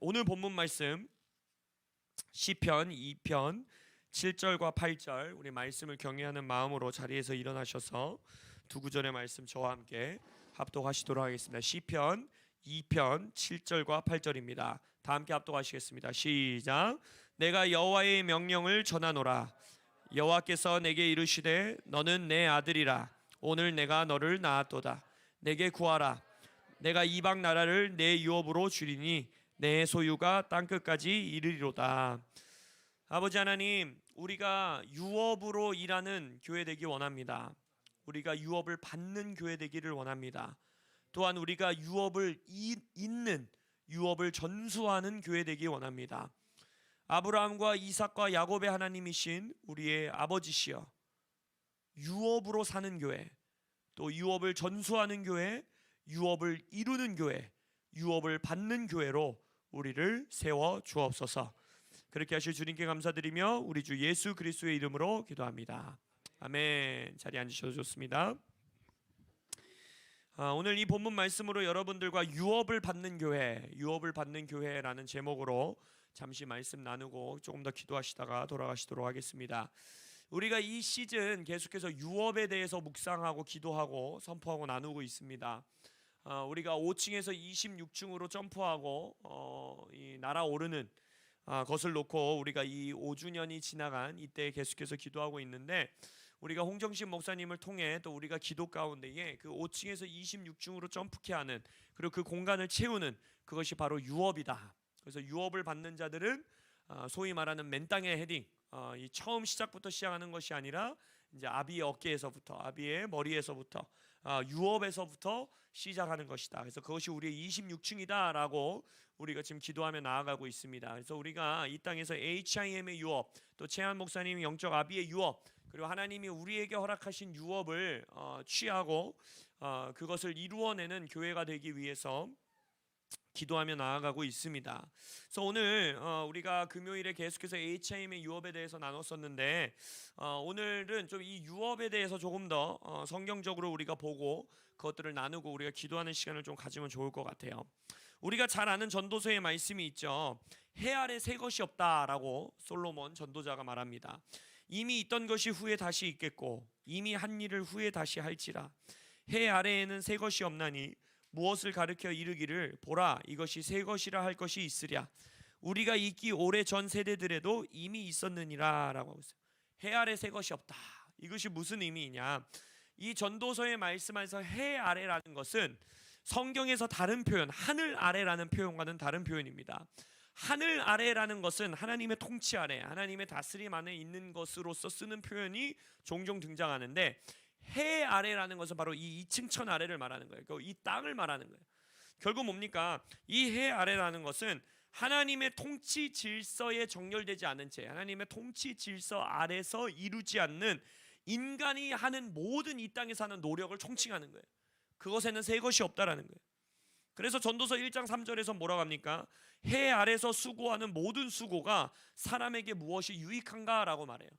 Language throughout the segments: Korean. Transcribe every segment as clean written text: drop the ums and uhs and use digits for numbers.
오늘 본문 말씀 시편 2편 7절과 8절 우리 말씀을 경외하는 마음으로 자리에서 일어나셔서 두 구절의 말씀 저와 함께 합독하시도록 하겠습니다. 시편 2편 7절과 8절입니다. 다 함께 합독하시겠습니다. 시작. 내가 여호와의 명령을 전하노라. 여호와께서 내게 이르시되 너는 내 아들이라. 오늘 내가 너를 낳았도다. 내게 구하라. 내가 이방 나라를 내 유업으로 주리니 내 소유가 땅끝까지 이르리로다. 아버지 하나님, 우리가 유업으로 일하는 교회 되기 원합니다. 우리가 유업을 받는 교회 되기를 원합니다. 또한 우리가 유업을 잇는, 유업을 전수하는 교회 되기 원합니다. 아브라함과 이삭과 야곱의 하나님이신 우리의 아버지시여, 유업으로 사는 교회, 또 유업을 전수하는 교회, 유업을 이루는 교회, 유업을 받는 교회로 우리를 세워 주옵소서. 그렇게 하실 주님께 감사드리며 우리 주 예수 그리스도의 이름으로 기도합니다. 아멘. 자리에 앉으셔도 좋습니다. 오늘 이 본문 말씀으로 여러분들과 유업을 받는 교회, 유업을 받는 교회라는 제목으로 잠시 말씀 나누고 조금 더 기도하시다가 돌아가시도록 하겠습니다. 우리가 이 시즌 계속해서 유업에 대해서 묵상하고 기도하고 선포하고 나누고 있습니다. 우리가 5층에서 26층으로 점프하고 이 날아오르는 것을 놓고 우리가 이 5주년이 지나간 이때 계속해서 기도하고 있는데, 우리가 홍정신 목사님을 통해 또 우리가 기도 가운데에 그 5층에서 26층으로 점프케 하는, 그리고 그 공간을 채우는, 그것이 바로 유업이다. 그래서 유업을 받는 자들은 소위 말하는 맨 땅의 헤딩, 이 처음 시작부터 시작하는 것이 아니라 이제 아비의 어깨에서부터, 아비의 머리에서부터, 유업에서부터 시작하는 것이다. 그래서 그것이 우리의 26층이다라고 우리가 지금 기도하며 나아가고 있습니다. 그래서 우리가 이 땅에서 HIM의 유업, 또 최한 목사님이 영적 아비의 유업, 그리고 하나님이 우리에게 허락하신 유업을 취하고 그것을 이루어내는 교회가 되기 위해서 기도하며 나아가고 있습니다. 그래서 오늘 우리가 금요일에 계속해서 HIM의 유업에 대해서 나눴었는데, 오늘은 좀 이 유업에 대해서 조금 더 성경적으로 우리가 보고 그것들을 나누고 우리가 기도하는 시간을 좀 가지면 좋을 것 같아요. 우리가 잘 아는 전도서의 말씀이 있죠. 해 아래 새 것이 없다라고 솔로몬 전도자가 말합니다. 이미 있던 것이 후에 다시 있겠고 이미 한 일을 후에 다시 할지라. 해 아래에는 새 것이 없나니 무엇을 가르쳐 이르기를 보라 이것이 새 것이라 할 것이 있으랴. 우리가 있기 오래 전 세대들에도 이미 있었느니라 라고 하고 있어요. 해 아래 새 것이 없다. 이것이 무슨 의미이냐, 이 전도서의 말씀에서 해 아래라는 것은 성경에서 다른 표현, 하늘 아래라는 표현과는 다른 표현입니다. 하늘 아래라는 것은 하나님의 통치 아래, 하나님의 다스림 안에 있는 것으로서 쓰는 표현이 종종 등장하는데, 해 아래라는 것은 바로 이 2층 천 아래를 말하는 거예요. 이 땅을 말하는 거예요. 결국 뭡니까? 이 해 아래라는 것은 하나님의 통치 질서에 정렬되지 않은 채, 하나님의 통치 질서 아래서 이루지 않는 인간이 하는 모든 이 땅에 사는 노력을 총칭하는 거예요. 그것에는 새 것이 없다라는 거예요. 그래서 전도서 1장 3절에서 뭐라고 합니까? 해 아래서 수고하는 모든 수고가 사람에게 무엇이 유익한가? 라고 말해요.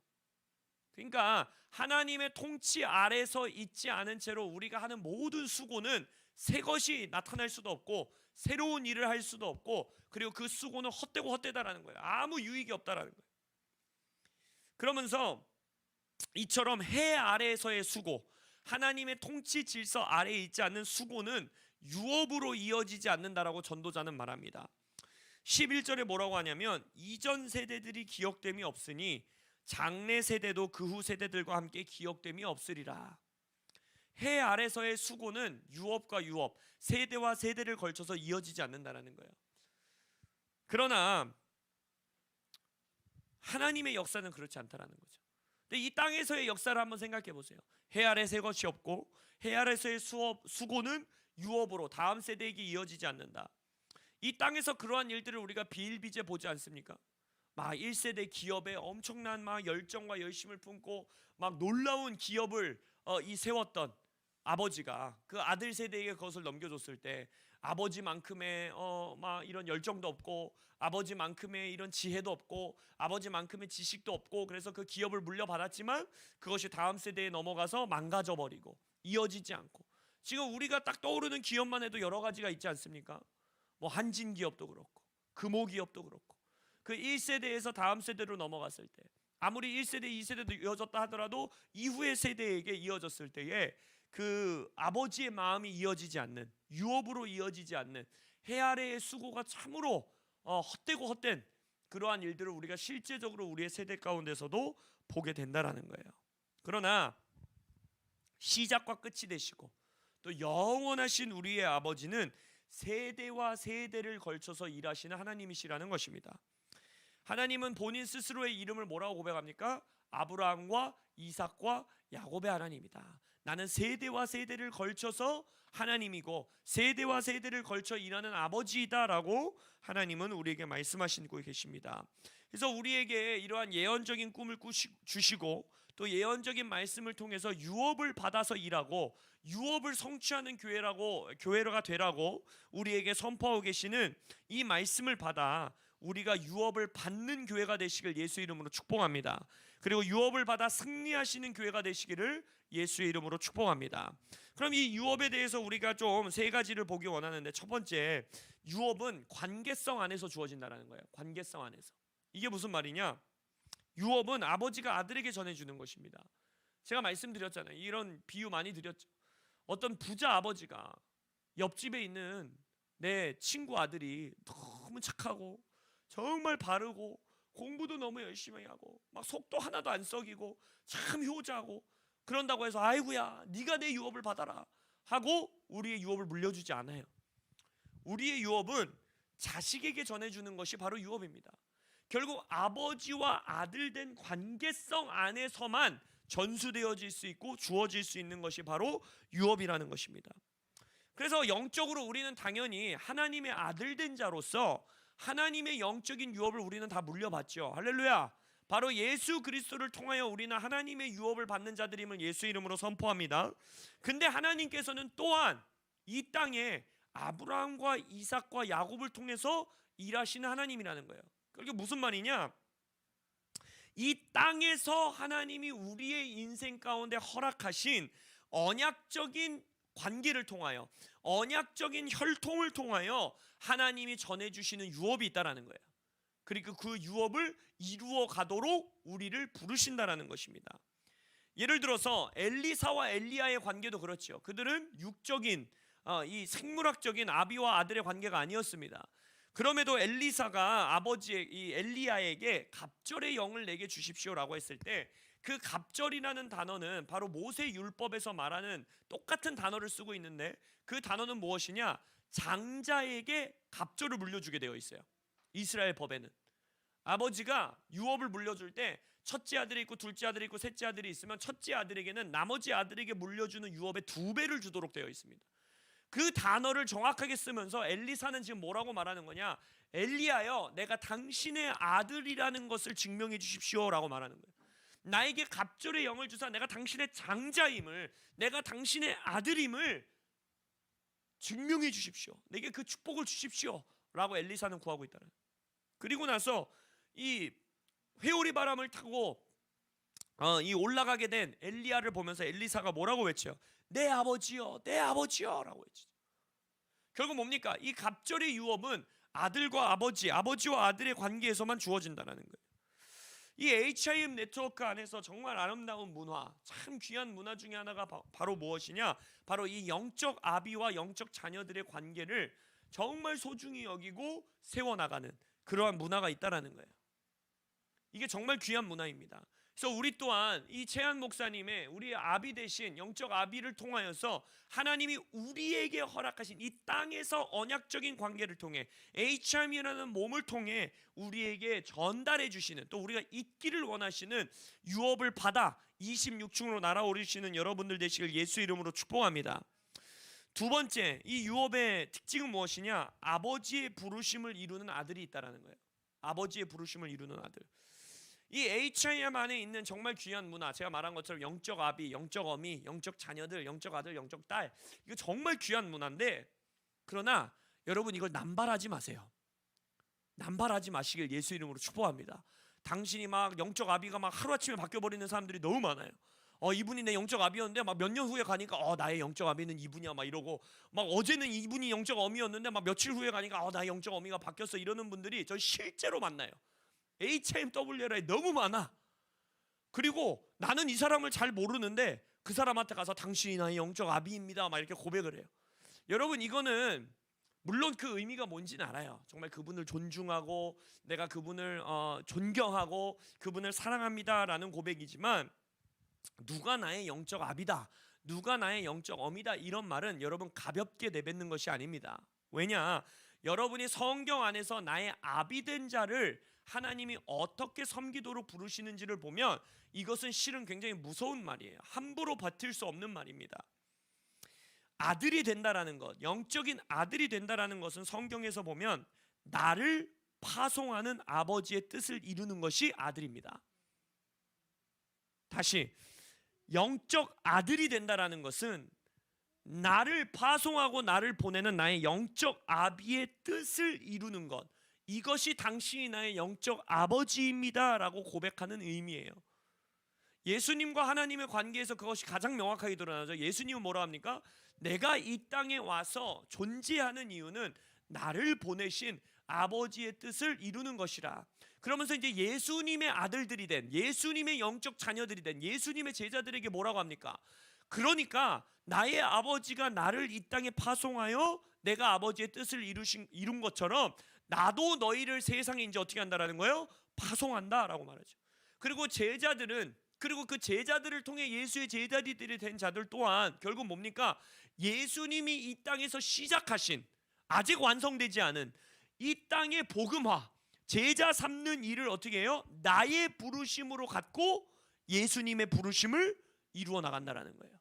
그러니까 하나님의 통치 아래서 있지 않은 채로 우리가 하는 모든 수고는 새 것이 나타날 수도 없고 새로운 일을 할 수도 없고, 그리고 그 수고는 헛되고 헛되다라는 거예요. 아무 유익이 없다라는 거예요. 그러면서 이처럼 해 아래에서의 수고, 하나님의 통치 질서 아래에 있지 않는 수고는 유업으로 이어지지 않는다라고 전도자는 말합니다. 11절에 뭐라고 하냐면, 이전 세대들이 기억됨이 없으니 장래 세대도 그 후 세대들과 함께 기억됨이 없으리라. 해 아래서의 수고는 유업과 유업, 세대와 세대를 걸쳐서 이어지지 않는다는 거예요. 그러나 하나님의 역사는 그렇지 않다는 거죠. 근데 이 땅에서의 역사를 한번 생각해 보세요. 해 아래 새 것이 없고 해 아래서의 수고는 유업으로 다음 세대에게 이어지지 않는다. 이 땅에서 그러한 일들을 우리가 비일비재 보지 않습니까? 막 1세대 기업에 엄청난 막 열정과 열심을 품고 막 놀라운 기업을 세웠던 아버지가 그 아들 세대에게 그것을 넘겨줬을 때 아버지만큼의 막 이런 열정도 없고, 아버지만큼의 이런 지혜도 없고, 아버지만큼의 지식도 없고, 그래서 그 기업을 물려받았지만 그것이 다음 세대에 넘어가서 망가져 버리고 이어지지 않고, 지금 우리가 딱 떠오르는 기업만 해도 여러 가지가 있지 않습니까? 뭐 한진 기업도 그렇고 금호기업도 그렇고 그 1세대에서 다음 세대로 넘어갔을 때 아무리 1세대, 2세대도 이어졌다 하더라도 이후의 세대에게 이어졌을 때에 그 아버지의 마음이 이어지지 않는, 유업으로 이어지지 않는 해 아래의 수고가 참으로 헛되고 헛된 그러한 일들을 우리가 실제적으로 우리의 세대 가운데서도 보게 된다라는 거예요. 그러나 시작과 끝이 되시고 또 영원하신 우리의 아버지는 세대와 세대를 걸쳐서 일하시는 하나님이시라는 것입니다. 하나님은 본인 스스로의 이름을 뭐라고 고백합니까? 아브라함과 이삭과 야곱의 하나님이다. 나는 세대와 세대를 걸쳐서 하나님이고 세대와 세대를 걸쳐 일하는 아버지이다라고 하나님은 우리에게 말씀하시고 계십니다. 그래서 우리에게 이러한 예언적인 꿈을 주시고 또 예언적인 말씀을 통해서 유업을 받아서 일하고 유업을 성취하는 교회가 되라고 우리에게 선포하고 계시는 이 말씀을 받아 우리가 유업을 받는 교회가 되시길 예수 이름으로 축복합니다. 그리고 유업을 받아 승리하시는 교회가 되시기를 예수의 이름으로 축복합니다. 그럼 이 유업에 대해서 우리가 좀 세 가지를 보기 원하는데, 첫 번째, 유업은 관계성 안에서 주어진다는 거예요. 관계성 안에서. 이게 무슨 말이냐? 유업은 아버지가 아들에게 전해주는 것입니다. 제가 말씀드렸잖아요. 이런 비유 많이 드렸죠. 어떤 부자 아버지가 옆집에 있는 내 친구 아들이 너무 착하고 정말 바르고 공부도 너무 열심히 하고 막 속도 하나도 안 썩이고 참 효자고 그런다고 해서 아이고야 네가 내 유업을 받아라 하고 우리의 유업을 물려주지 않아요. 우리의 유업은 자식에게 전해주는 것이 바로 유업입니다. 결국 아버지와 아들 된 관계성 안에서만 전수되어질 수 있고 주어질 수 있는 것이 바로 유업이라는 것입니다. 그래서 영적으로 우리는 당연히 하나님의 아들 된 자로서 하나님의 영적인 유업을 우리는 다 물려받죠. 할렐루야. 바로 예수 그리스도를 통하여 우리는 하나님의 유업을 받는 자들임을 예수 이름으로 선포합니다. 근데 하나님께서는 또한 이 땅에 아브라함과 이삭과 야곱을 통해서 일하시는 하나님이라는 거예요. 그게 무슨 말이냐? 이 땅에서 하나님이 우리의 인생 가운데 허락하신 언약적인 관계를 통하여, 언약적인 혈통을 통하여 하나님이 전해주시는 유업이 있다라는 거예요. 그리고 그 유업을 이루어 가도록 우리를 부르신다라는 것입니다. 예를 들어서 엘리사와 엘리야의 관계도 그렇죠. 그들은 육적인 이 생물학적인 아비와 아들의 관계가 아니었습니다. 그럼에도 엘리사가 아버지의 이 엘리야에게 갑절의 영을 내게 주십시오라고 했을 때 그 갑절이라는 단어는 바로 모세 율법에서 말하는 똑같은 단어를 쓰고 있는데 그 단어는 무엇이냐? 장자에게 갑절을 물려주게 되어 있어요. 이스라엘 법에는 아버지가 유업을 물려줄 때 첫째 아들이 있고 둘째 아들이 있고 셋째 아들이 있으면 첫째 아들에게는 나머지 아들에게 물려주는 유업의 2배를 주도록 되어 있습니다. 그 단어를 정확하게 쓰면서 엘리사는 지금 뭐라고 말하는 거냐? 엘리야여, 내가 당신의 아들이라는 것을 증명해 주십시오 라고 말하는 거예요. 나에게 갑절의 영을 주사 내가 당신의 장자임을, 내가 당신의 아들임을 증명해 주십시오. 내게 그 축복을 주십시오 라고 엘리사는 구하고 있다는. 그리고 나서 이 회오리 바람을 타고 이 올라가게 된 엘리야를 보면서 엘리사가 뭐라고 외쳐요? 내 아버지요, 내 아버지요 라고 외치죠. 결국 뭡니까? 이 갑절의 유업은 아들과 아버지, 아버지와 아들의 관계에서만 주어진다는 거예요. 이 HIM 네트워크 안에서 정말 아름다운 문화, 참 귀한 문화 중에 하나가 바로 무엇이냐? 바로 이 영적 아비와 영적 자녀들의 관계를 정말 소중히 여기고 세워나가는 그러한 문화가 있다라는 거예요. 이게 정말 귀한 문화입니다. 그래서 우리 또한 이 채한 목사님의 우리의 아비 대신 영적 아비를 통하여서 하나님이 우리에게 허락하신 이 땅에서 언약적인 관계를 통해 HRM이라는 몸을 통해 우리에게 전달해 주시는, 또 우리가 있기를 원하시는 유업을 받아 26층으로 날아오르시는 여러분들 되시길 예수 이름으로 축복합니다. 두 번째, 이 유업의 특징은 무엇이냐? 아버지의 부르심을 이루는 아들이 있다라는 거예요. 아버지의 부르심을 이루는 아들. 이 HIM 안에 있는 정말 귀한 문화, 제가 말한 것처럼 영적 아비, 영적 어미, 영적 자녀들, 영적 아들, 영적 딸, 이거 정말 귀한 문화인데, 그러나 여러분 이걸 남발하지 마세요. 남발하지 마시길 예수 이름으로 축복합니다. 당신이 막 영적 아비가 막 하루아침에 바뀌어버리는 사람들이 너무 많아요. 이분이 내 영적 아비였는데 막 몇 년 후에 가니까 나의 영적 아비는 이분이야 막 이러고, 막 어제는 이분이 영적 어미였는데 막 며칠 후에 가니까 나의 영적 어미가 바뀌었어 이러는 분들이 저 실제로 만나요. HMWL에 너무 많아. 그리고 나는 이 사람을 잘 모르는데 그 사람한테 가서 당신이 나의 영적 아비입니다 막 이렇게 고백을 해요. 여러분, 이거는 물론 그 의미가 뭔지는 알아요. 정말 그분을 존중하고 내가 그분을 존경하고 그분을 사랑합니다라는 고백이지만, 누가 나의 영적 아비다, 누가 나의 영적 어미다, 이런 말은 여러분 가볍게 내뱉는 것이 아닙니다. 왜냐? 여러분이 성경 안에서 나의 아비 된 자를 하나님이 어떻게 섬기도록 부르시는지를 보면 이것은 실은 굉장히 무서운 말이에요. 함부로 버틸 수 없는 말입니다. 아들이 된다라는 것, 영적인 아들이 된다라는 것은 성경에서 보면 나를 파송하는 아버지의 뜻을 이루는 것이 아들입니다. 다시, 영적 아들이 된다라는 것은 나를 파송하고 나를 보내는 나의 영적 아비의 뜻을 이루는 것, 이것이 당신이 나의 영적 아버지입니다 라고 고백하는 의미예요. 예수님과 하나님의 관계에서 그것이 가장 명확하게 드러나죠. 예수님은 뭐라 합니까? 내가 이 땅에 와서 존재하는 이유는 나를 보내신 아버지의 뜻을 이루는 것이라. 그러면서 이제 예수님의 아들들이 된, 예수님의 영적 자녀들이 된 예수님의 제자들에게 뭐라고 합니까? 그러니까 나의 아버지가 나를 이 땅에 파송하여 내가 아버지의 뜻을 이룬 것처럼 나도 너희를 세상에 이제 어떻게 한다라는 거예요? 파송한다라고 말하죠. 그리고 제자들은, 그리고 그 제자들을 통해 예수의 제자들이 된 자들 또한 결국 뭡니까? 예수님이 이 땅에서 시작하신, 아직 완성되지 않은 이 땅의 복음화, 제자 삼는 일을 어떻게 해요? 나의 부르심으로 갖고 예수님의 부르심을 이루어 나간다라는 거예요.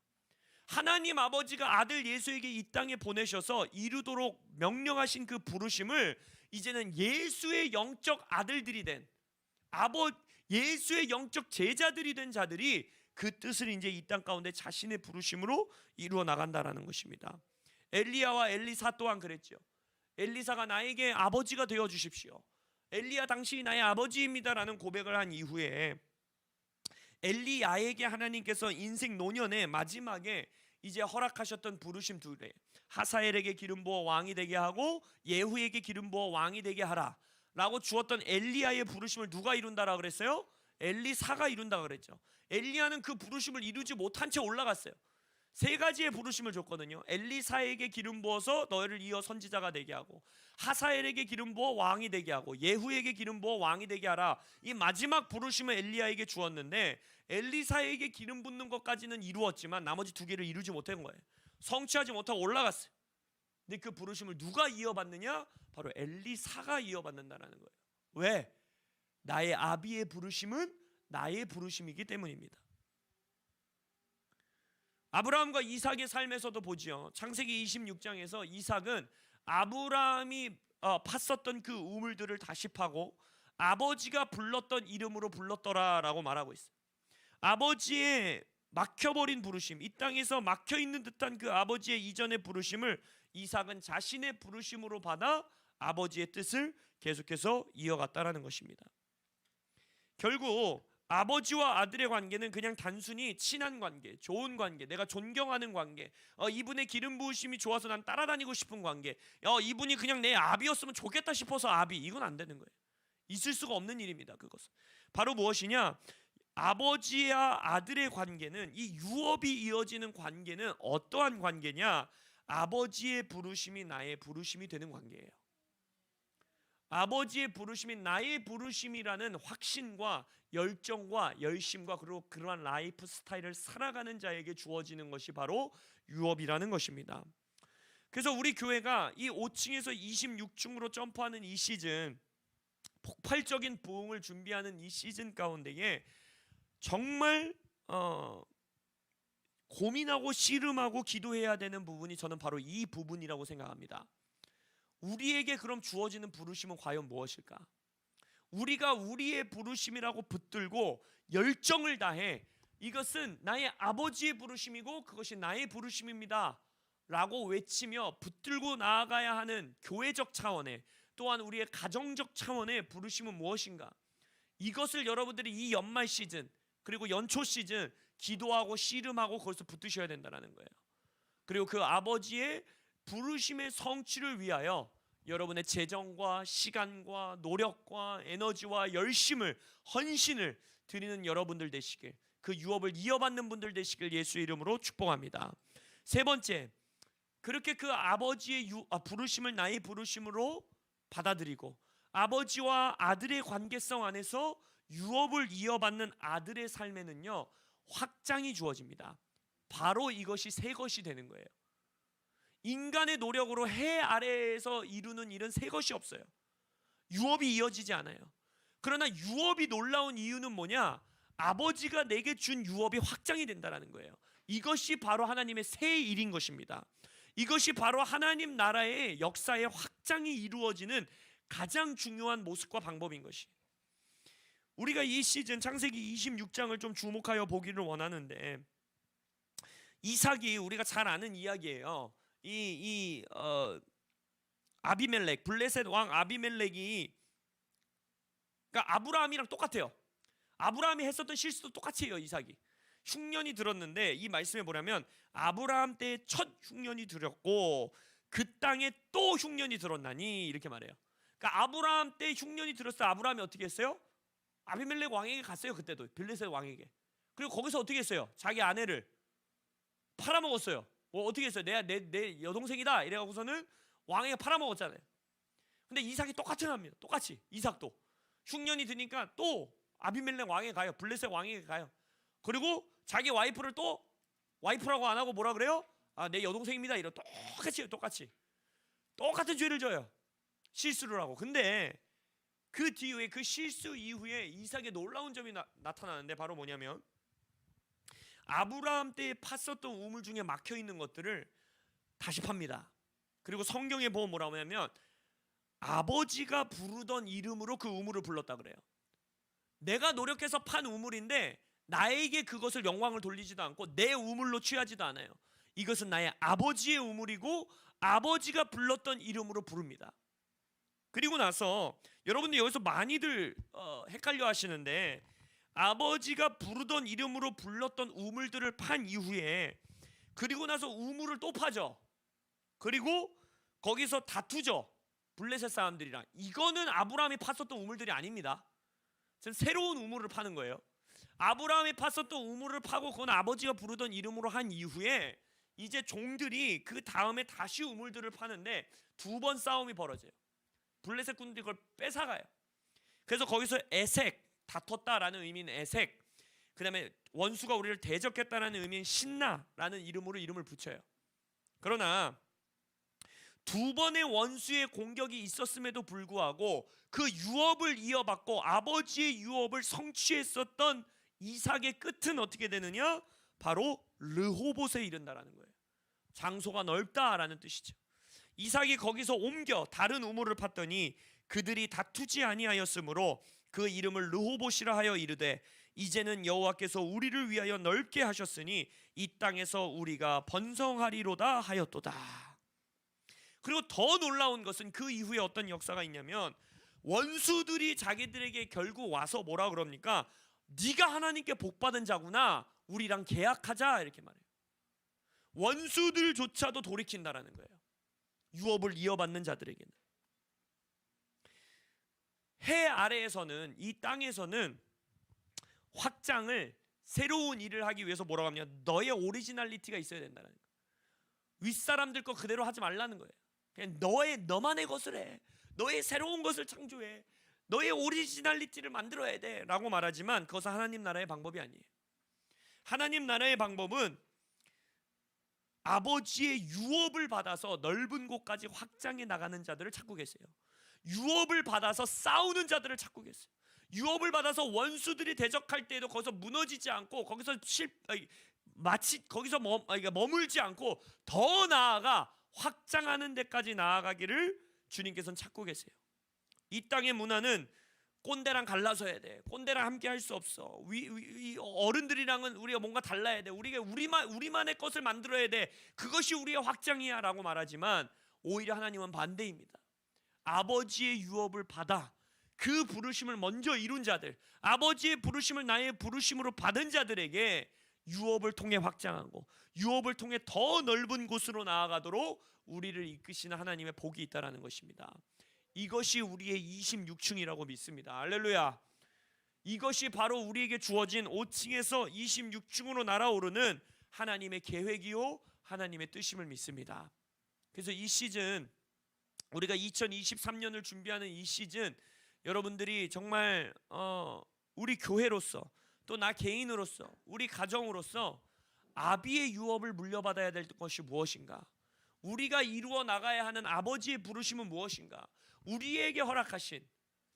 하나님 아버지가 아들 예수에게 이 땅에 보내셔서 이루도록 명령하신 그 부르심을 이제는 예수의 영적 아들들이 된, 예수의 영적 제자들이 된 자들이 그 뜻을 이제 이 땅 가운데 자신의 부르심으로 이루어 나간다라는 것입니다. 엘리야와 엘리사 또한 그랬죠. 엘리사가 나에게 아버지가 되어 주십시오, 엘리야 당신이 나의 아버지입니다라는 고백을 한 이후에 엘리야에게 하나님께서 인생 노년의 마지막에 이제 허락하셨던 부르심 둘에, 하사엘에게 기름 부어 왕이 되게 하고 예후에게 기름 부어 왕이 되게 하라 라고 주었던 엘리야의 부르심을 누가 이룬다라고 그랬어요? 엘리사가 이룬다고 그랬죠. 엘리야는 그 부르심을 이루지 못한 채 올라갔어요. 세 가지의 부르심을 줬거든요. 엘리사에게 기름 부어서 너희를 이어 선지자가 되게 하고, 하사엘에게 기름 부어 왕이 되게 하고, 예후에게 기름 부어 왕이 되게 하라. 이 마지막 부르심을 엘리야에게 주었는데 엘리사에게 기름 붓는 것까지는 이루었지만 나머지 두 개를 이루지 못한 거예요. 성취하지 못하고 올라갔어요. 근데 그 부르심을 누가 이어받느냐? 바로 엘리사가 이어받는다라는 거예요. 왜? 나의 아비의 부르심은 나의 부르심이기 때문입니다. 아브라함과 이삭의 삶에서도 보지요. 창세기 26장에서 이삭은 아브라함이 팠었던 그 우물들을 다시 파고 아버지가 불렀던 이름으로 불렀더라라고 말하고 있어요. 아버지의 막혀버린 부르심, 이 땅에서 막혀있는 듯한 그 아버지의 이전의 부르심을 이삭은 자신의 부르심으로 받아 아버지의 뜻을 계속해서 이어갔다라는 것입니다. 결국 아버지와 아들의 관계는 그냥 단순히 친한 관계, 좋은 관계, 내가 존경하는 관계, 이분의 기름 부으심이 좋아서 난 따라다니고 싶은 관계, 이분이 그냥 내 아비였으면 좋겠다 싶어서 아비, 이건 안 되는 거예요. 있을 수가 없는 일입니다. 그것은 바로 무엇이냐? 아버지와 아들의 관계는, 이 유업이 이어지는 관계는 어떠한 관계냐? 아버지의 부르심이 나의 부르심이 되는 관계예요. 아버지의 부르심이 나의 부르심이라는 확신과 열정과 열심과 그리고 그러한 라이프 스타일을 살아가는 자에게 주어지는 것이 바로 유업이라는 것입니다. 그래서 우리 교회가 이 5층에서 26층으로 점프하는 이 시즌, 폭발적인 부흥을 준비하는 이 시즌 가운데에 정말 고민하고 씨름하고 기도해야 되는 부분이 저는 바로 이 부분이라고 생각합니다. 우리에게 그럼 주어지는 부르심은 과연 무엇일까? 우리가 우리의 부르심이라고 붙들고 열정을 다해 이것은 나의 아버지의 부르심이고 그것이 나의 부르심입니다 라고 외치며 붙들고 나아가야 하는 교회적 차원의, 또한 우리의 가정적 차원의 부르심은 무엇인가? 이것을 여러분들이 이 연말 시즌 그리고 연초 시즌 기도하고 씨름하고 거기서 붙으셔야 된다는 거예요. 그리고 그 아버지의 부르심의 성취를 위하여 여러분의 재정과 시간과 노력과 에너지와 열심을, 헌신을 드리는 여러분들 되시길, 그 유업을 이어받는 분들 되시길 예수의 이름으로 축복합니다. 세 번째, 그렇게 그 아버지의 부르심을 나의 부르심으로 받아들이고 아버지와 아들의 관계성 안에서 유업을 이어받는 아들의 삶에는요, 확장이 주어집니다. 바로 이것이 새 것이 되는 거예요. 인간의 노력으로 해 아래에서 이루는 일은 새 것이 없어요. 유업이 이어지지 않아요. 그러나 유업이 놀라운 이유는 뭐냐? 아버지가 내게 준 유업이 확장이 된다는 거예요. 이것이 바로 하나님의 새 일인 것입니다. 이것이 바로 하나님 나라의 역사의 확장이 이루어지는 가장 중요한 모습과 방법인 것이. 우리가 이 시즌 창세기 26장을 좀 주목하여 보기를 원하는데, 이삭이 우리가 잘 아는 이야기예요. 아비멜렉, 블레셋 왕 아비멜렉이, 그러니까 아브라함이랑 똑같아요. 아브라함이 했었던 실수도 똑같이 해요. 이삭이 흉년이 들었는데, 이 말씀에 보려면 아브라함 때에 첫 흉년이 들었고 그 땅에 또 흉년이 들었나니, 이렇게 말해요. 그러니까 아브라함 때 흉년이 들었어요. 아브라함이 어떻게 했어요? 아비멜렉 왕에게 갔어요. 그때도 블레셋 왕에게. 그리고 거기서 어떻게 했어요? 자기 아내를 팔아먹었어요. 뭐 어떻게 했어요? 내 여동생이다 이래갖고서는 왕에게 팔아먹었잖아요. 근데 이삭이 똑같은 합니다. 똑같이 이삭도 흉년이 드니까 또 아비멜렉 왕에게 가요. 블레셋 왕에게 가요. 그리고 자기 와이프를 또 와이프라고 안 하고 뭐라 그래요? 내 여동생입니다. 이러 똑같이 똑같은 죄를 져요. 실수를 하고. 근데 그 뒤에, 그 실수 이후에 이삭의 놀라운 점이 나타나는데, 바로 뭐냐면 아브라함 때에 팠었던 우물 중에 막혀있는 것들을 다시 팝니다. 그리고 성경에 보면 뭐라고 하냐면 아버지가 부르던 이름으로 그 우물을 불렀다 그래요. 내가 노력해서 판 우물인데 나에게 그것을 영광을 돌리지도 않고 내 우물로 취하지도 않아요. 이것은 나의 아버지의 우물이고 아버지가 불렀던 이름으로 부릅니다. 그리고 나서 여러분들 여기서 많이들 헷갈려 하시는데, 아버지가 부르던 이름으로 불렀던 우물들을 판 이후에 그리고 나서 우물을 또 파죠. 그리고 거기서 다투죠. 블레셋 사람들이랑. 이거는 아브라함이 팠었던 우물들이 아닙니다. 새로운 우물을 파는 거예요. 아브라함이 팠었던 우물을 파고 그건 아버지가 부르던 이름으로 한 이후에 이제 종들이 그 다음에 다시 우물들을 파는데 두 번 싸움이 벌어져요. 블레셋 군들이 그걸 뺏어가요. 그래서 거기서 에색, 다퉜다라는 의미인 에색, 그 다음에 원수가 우리를 대적했다라는 의미인 신나라는 이름으로 이름을 붙여요. 그러나 두 번의 원수의 공격이 있었음에도 불구하고 그 유업을 이어받고 아버지의 유업을 성취했었던 이삭의 끝은 어떻게 되느냐? 바로 르호봇에 이른다라는 거예요. 장소가 넓다라는 뜻이죠. 이삭이 거기서 옮겨 다른 우물을 팠더니 그들이 다투지 아니하였으므로 그 이름을 르호봇이라 하여 이르되, 이제는 여호와께서 우리를 위하여 넓게 하셨으니 이 땅에서 우리가 번성하리로다 하였도다. 그리고 더 놀라운 것은 그 이후에 어떤 역사가 있냐면, 원수들이 자기들에게 결국 와서 뭐라 그럽니까? 네가 하나님께 복받은 자구나, 우리랑 계약하자, 이렇게 말해요. 원수들조차도 돌이킨다라는 거예요. 유업을 이어받는 자들에게는. 해 아래에서는, 이 땅에서는 확장을, 새로운 일을 하기 위해서 뭐라고 하냐, 너의 오리지널리티가 있어야 된다는 거예요. 윗사람들 거 그대로 하지 말라는 거예요. 그냥 너만의 것을 해, 너의 새로운 것을 창조해, 너의 오리지널리티를 만들어야 돼 라고 말하지만 그것은 하나님 나라의 방법이 아니에요. 하나님 나라의 방법은 아버지의 유업을 받아서 넓은 곳까지 확장해 나가는 자들을 찾고 계세요. 유업을 받아서 싸우는 자들을 찾고 계세요. 유업을 받아서 원수들이 대적할 때에도 거기서 무너지지 않고, 거기서 머물지 않고 더 나아가 확장하는 데까지 나아가기를 주님께서는 찾고 계세요. 이 땅의 문화는 꼰대랑 갈라서야 돼. 꼰대랑 함께 할 수 없어. 어른들이랑은 우리가 뭔가 달라야 돼. 우리가 우리만의 것을 만들어야 돼. 그것이 우리의 확장이야 라고 말하지만 오히려 하나님은 반대입니다. 아버지의 유업을 받아 그 부르심을 먼저 이룬 자들, 아버지의 부르심을 나의 부르심으로 받은 자들에게 유업을 통해 확장하고 유업을 통해 더 넓은 곳으로 나아가도록 우리를 이끄시는 하나님의 복이 있다라는 것입니다. 이것이 우리의 26층이라고 믿습니다. 할렐루야. 이것이 바로 우리에게 주어진 5층에서 26층으로 날아오르는 하나님의 계획이요 하나님의 뜻임을 믿습니다. 그래서 이 시즌, 우리가 2023년을 준비하는 이 시즌, 여러분들이 정말 우리 교회로서 또 나 개인으로서 우리 가정으로서 아비의 유업을 물려받아야 될 것이 무엇인가, 우리가 이루어 나가야 하는 아버지의 부르심은 무엇인가, 우리에게 허락하신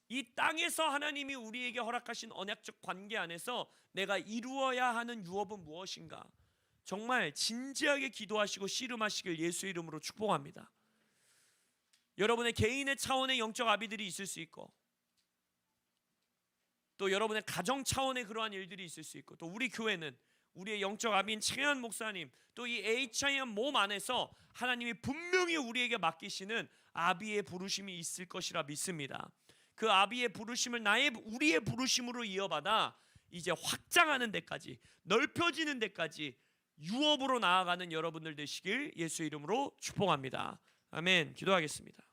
이 땅에서 하나님이 우리에게 허락하신 언약적 관계 안에서 내가 이루어야 하는 유업은 무엇인가, 정말 진지하게 기도하시고 씨름하시길 예수의 이름으로 축복합니다. 여러분의 개인의 차원의 영적 아비들이 있을 수 있고, 또 여러분의 가정 차원의 그러한 일들이 있을 수 있고, 또 우리 교회는 우리의 영적 아비인 최현 목사님, 또 이 HIM 몸 안에서 하나님이 분명히 우리에게 맡기시는 아비의 부르심이 있을 것이라 믿습니다. 그 아비의 부르심을 우리의 부르심으로 이어받아 이제 확장하는 데까지, 넓혀지는 데까지 유업으로 나아가는 여러분들 되시길 예수의 이름으로 축복합니다. 아멘. 기도하겠습니다.